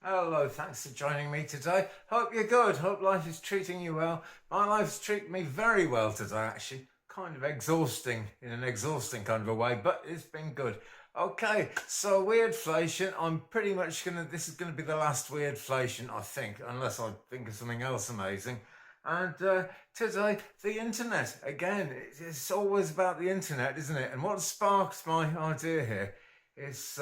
Hello, thanks for joining me today. Hope you're good. Hope life is treating you well. My life's treating me very well today, actually. Kind of exhausting in an exhausting kind of a way, but it's been good. Okay, so Weirdflation. I'm pretty much this is gonna be the last Weirdflation, I think, unless I think of something else amazing. And today, the internet. Again, it's always about the internet, isn't it? And what sparked my idea here is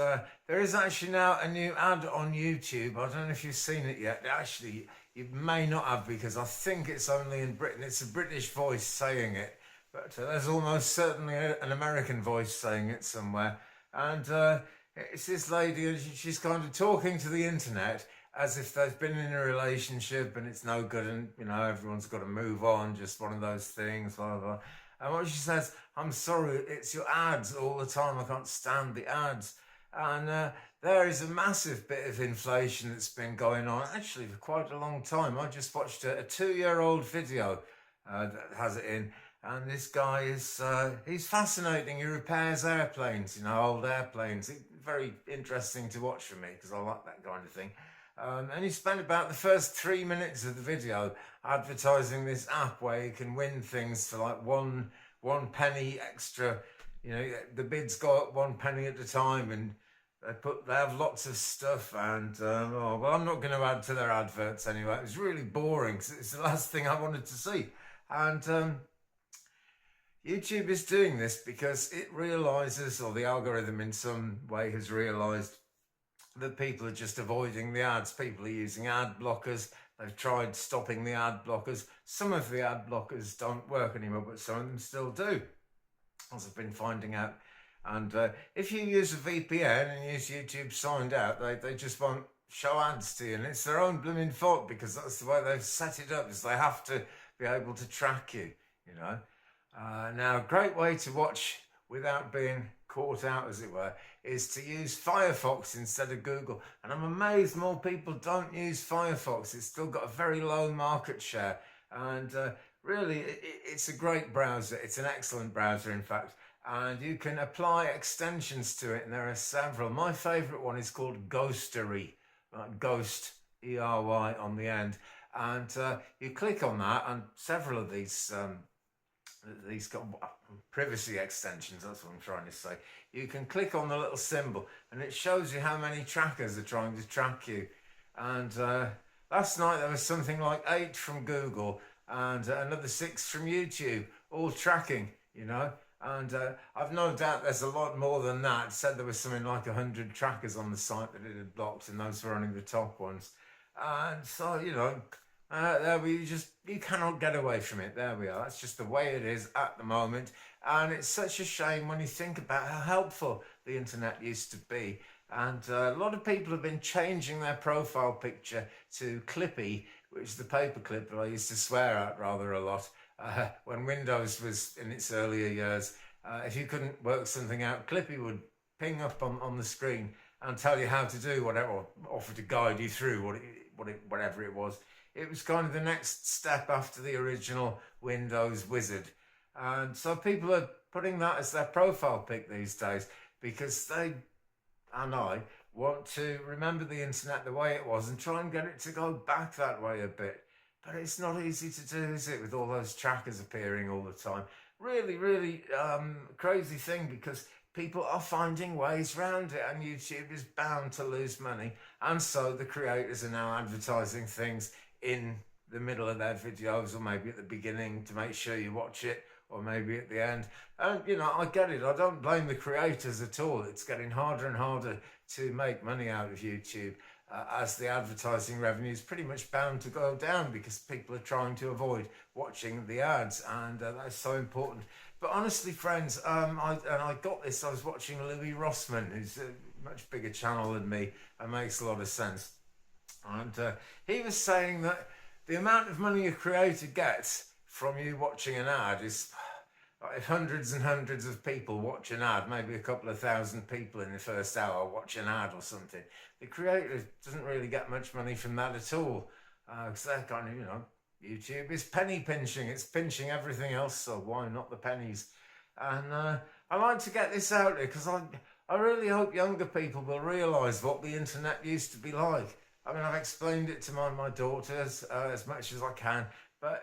there is actually now a new ad on YouTube. I don't know if you've seen it yet. Actually, you may not have because I think it's only in Britain. It's a British voice saying it, but there's almost certainly an American voice saying it somewhere. And it's this lady, and she's kind of talking to the internet as if they've been in a relationship and it's no good, and everyone's got to move on. Just one of those things, blah blah blah. And what she says, I'm sorry, it's your ads all the time. I can't stand the ads. And there is a massive bit of inflation that's been going on actually for quite a long time. I just watched a 2-year-old video that has it in. And this guy is, he's fascinating. He repairs airplanes, old airplanes. Very interesting to watch for me because I like that kind of thing. And he spent about the first 3 minutes of the video advertising this app where you can win things for like one penny extra. The bids go up 1 penny at a time, and they have lots of stuff. And I'm not going to add to their adverts anyway. It was really boring because it's the last thing I wanted to see. And YouTube is doing this because it realizes, or the algorithm in some way has realized, that people are just avoiding the ads. People are using ad blockers. They've tried stopping the ad blockers. Some of the ad blockers don't work anymore, but some of them still do, as I've been finding out. And if you use a VPN and use YouTube signed out, they just won't show ads to you. And it's their own blooming fault because that's the way they've set it up, is they have to be able to track you, Now, a great way to watch without being caught out, as it were, is to use Firefox instead of Google. And I'm amazed more people don't use Firefox. It's still got a very low market share. And really, it's a great browser. It's an excellent browser, in fact. And you can apply extensions to it, and there are several. My favourite one is called Ghostery, like Ghost, E-R-Y on the end. And you click on that, and several of these privacy extensions, that's what I'm trying to say. You can click on the little symbol and it shows you how many trackers are trying to track you. And last night there was something like 8 from Google and another 6 from YouTube, all tracking, And I've no doubt there's a lot more than that. It said there was something like 100 trackers on the site that it had blocked, and those were only the top ones. And so, you cannot get away from it. There we are. That's just the way it is at the moment. And it's such a shame when you think about how helpful the internet used to be. And a lot of people have been changing their profile picture to Clippy, which is the paperclip that I used to swear at rather a lot when Windows was in its earlier years. If you couldn't work something out, Clippy would ping up on the screen and tell you how to do whatever, or offer to guide you through whatever it was. It was kind of the next step after the original Windows wizard. And so people are putting that as their profile pic these days because they and I want to remember the internet the way it was and try and get it to go back that way a bit. But it's not easy to do, is it, with all those trackers appearing all the time? Really, really crazy thing, because people are finding ways around it, and YouTube is bound to lose money. And so the creators are now advertising things in the middle of their videos, or maybe at the beginning to make sure you watch it, or maybe at the end. And, I get it. I don't blame the creators at all. It's getting harder and harder to make money out of YouTube as the advertising revenue is pretty much bound to go down because people are trying to avoid watching the ads, and that's so important. But honestly, friends, I got this. I was watching Louis Rossmann, who's a much bigger channel than me, and makes a lot of sense. And he was saying that the amount of money a creator gets from you watching an ad is, if hundreds and hundreds of people watch an ad, maybe a couple of thousand people in the first hour watch an ad or something, the creator doesn't really get much money from that at all. Because they're kind of, YouTube is penny pinching. It's pinching everything else, so why not the pennies? And I like to get this out there because I really hope younger people will realise what the internet used to be like. I mean, I've explained it to my daughters as much as I can, but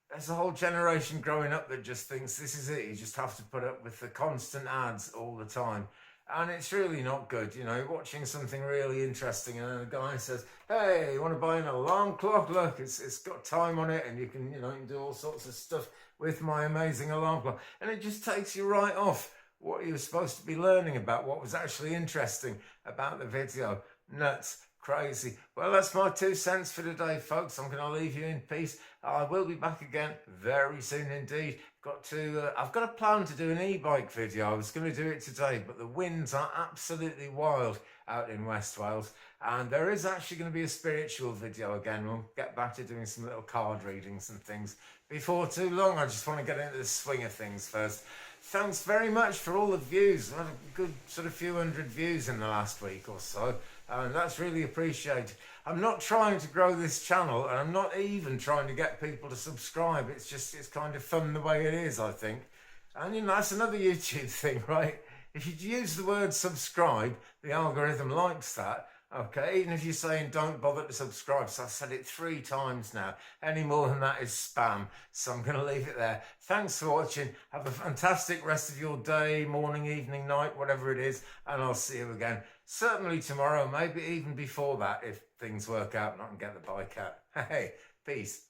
there's a whole generation growing up that just thinks this is it. You just have to put up with the constant ads all the time. And it's really not good, you know, watching something really interesting and then a guy says, hey, you want to buy an alarm clock? Look, it's got time on it and you can, you can do all sorts of stuff with my amazing alarm clock. And it just takes you right off what you were supposed to be learning about, what was actually interesting about the video. Nuts. Crazy. Well, that's my 2 cents for today, folks. I'm going to leave you in peace. I will be back again very soon indeed. I've got a plan to do an e-bike video. I was going to do it today, but the winds are absolutely wild out in West Wales. And there is actually going to be a spiritual video again. We'll get back to doing some little card readings and things before too long. I just want to get into the swing of things first. Thanks very much for all the views. I had a good sort of few hundred views in the last week or so. And that's really appreciated. I'm not trying to grow this channel and I'm not even trying to get people to subscribe. It's kind of fun the way it is, I think. And that's another YouTube thing, right? If you use the word subscribe, the algorithm likes that. Okay, even if you're saying don't bother to subscribe, so I've said it 3 times now. Any more than that is spam. So I'm going to leave it there. Thanks for watching. Have a fantastic rest of your day, morning, evening, night, whatever it is. And I'll see you again. Certainly tomorrow, maybe even before that, if things work out and I can get the bike out. Hey, peace.